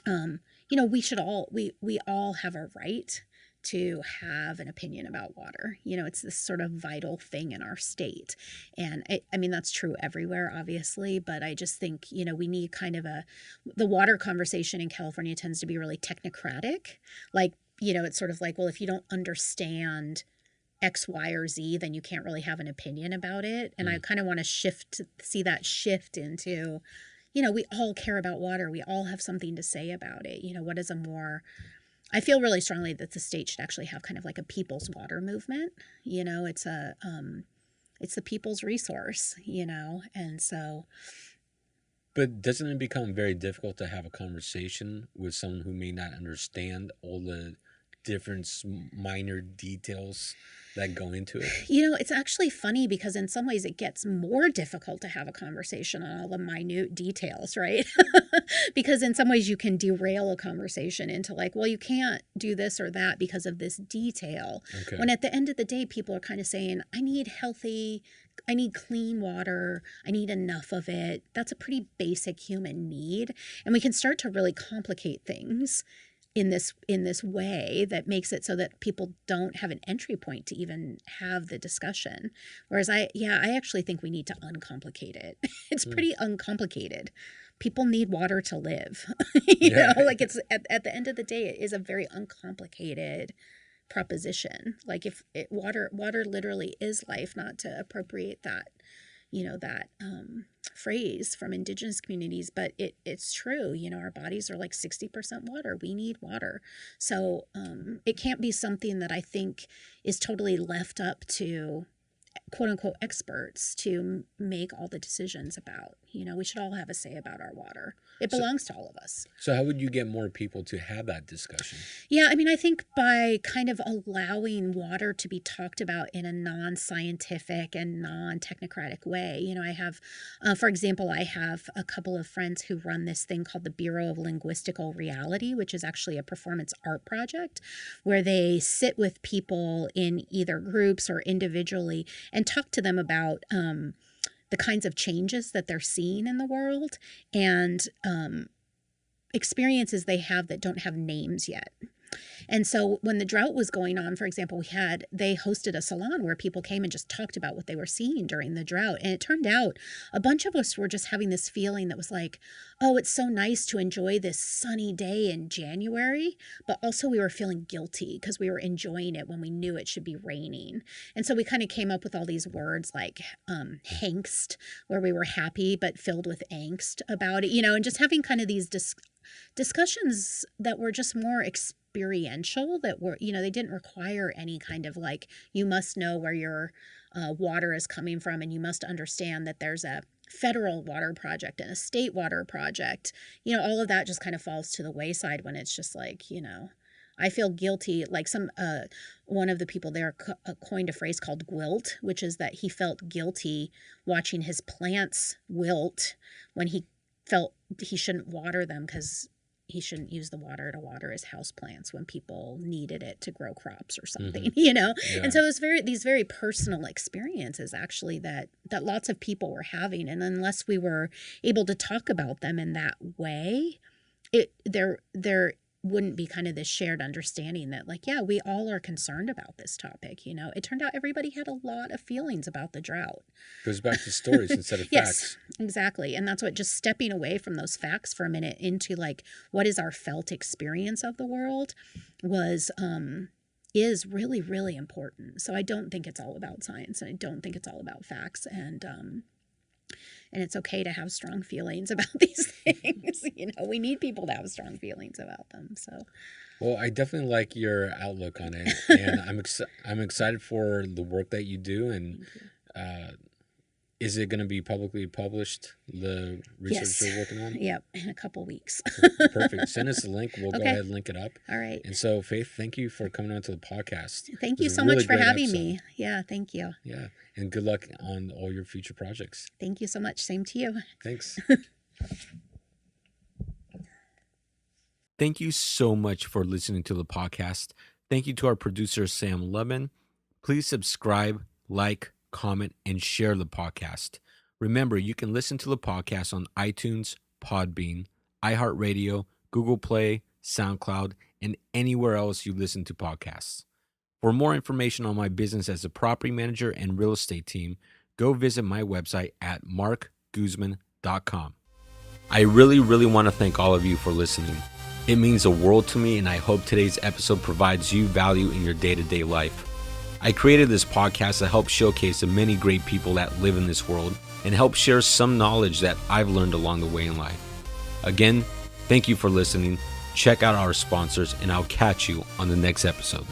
we all have a right to have an opinion about water. It's this sort of vital thing in our state. And I mean, that's true everywhere, obviously, but I just think, we need kind of the water conversation in California tends to be really technocratic. Like, it's sort of like, well, if you don't understand X, Y, or Z, then you can't really have an opinion about it. And I kind of want to see that shift into, we all care about water. We all have something to say about it. What is I feel really strongly that the state should actually have kind of like a people's water movement. It's the people's resource, and so. But doesn't it become very difficult to have a conversation with someone who may not understand all the different minor details that go into it? It's actually funny because in some ways it gets more difficult to have a conversation on all the minute details, right? Because in some ways you can derail a conversation into like, well, you can't do this or that because of this detail. Okay. When at the end of the day, people are kind of saying, I need clean water. I need enough of it. That's a pretty basic human need. And we can start to really complicate things in this way that makes it so that people don't have an entry point to even have the discussion. Whereas I actually think we need to uncomplicate it. It's pretty uncomplicated. People need water to live. Like it's at the end of the day, it is a very uncomplicated proposition. Like if water literally is life, not to appropriate that phrase from indigenous communities, but it's true. Our bodies are like 60% water. We need water. So it can't be something that I think is totally left up to quote unquote experts to make all the decisions about. We should all have a say about our water. It belongs to all of us. So how would you get more people to have that discussion? Yeah, I mean, I think by kind of allowing water to be talked about in a non-scientific and non-technocratic way. I have, for example, I have a couple of friends who run this thing called the Bureau of Linguistical Reality, which is actually a performance art project where they sit with people in either groups or individually and talk to them about the kinds of changes that they're seeing in the world and experiences they have that don't have names yet. And so when the drought was going on, for example, they hosted a salon where people came and just talked about what they were seeing during the drought. And it turned out a bunch of us were just having this feeling that was like, oh, it's so nice to enjoy this sunny day in January. But also we were feeling guilty because we were enjoying it when we knew it should be raining. And so we kind of came up with all these words like hangst, where we were happy but filled with angst about it, and just having kind of these discussions that were just more experiential, that were, they didn't require any kind of like, you must know where your water is coming from and you must understand that there's a federal water project and a state water project. All of that just kind of falls to the wayside when it's just like, I feel guilty. Like one of the people there coined a phrase called gwilt, which is that he felt guilty watching his plants wilt when he felt he shouldn't water them because he shouldn't use the water to water his house plants when people needed it to grow crops or something, you know? Yeah. And so it was these very personal experiences actually that lots of people were having. And unless we were able to talk about them in that way, there wouldn't be kind of this shared understanding that like, yeah, we all are concerned about this topic. You know, it turned out everybody had a lot of feelings about the drought. Goes back to stories instead of yes, facts. Exactly. And that's what just stepping away from those facts for a minute into like, what is our felt experience of the world is really, really important. So I don't think it's all about science, and I don't think it's all about facts. And it's okay to have strong feelings about these things. You know, we need people to have strong feelings about them. So, well, I definitely like your outlook on it, and I'm excited for the work that you do. And is it going to be publicly published? The research you're working on? Yep, in a couple weeks. Perfect. Send us a link. We'll go ahead and link it up. All right. And so, Faith, thank you for coming on to the podcast. Thank you so much for having me. Yeah, thank you. Yeah, and good luck on all your future projects. Thank you so much. Same to you. Thanks. Thank you so much for listening to the podcast. Thank you to our producer, Sam Lubman. Please subscribe, like, comment, and share the podcast. Remember, you can listen to the podcast on iTunes, Podbean, iHeartRadio, Google Play, SoundCloud, and anywhere else you listen to podcasts. For more information on my business as a property manager and real estate team, go visit my website at marcguzman.com. I really want to thank all of you for listening. It means the world to me, and I hope today's episode provides you value in your day-to-day life. I created this podcast to help showcase the many great people that live in this world and help share some knowledge that I've learned along the way in life. Again, thank you for listening. Check out our sponsors, and I'll catch you on the next episode.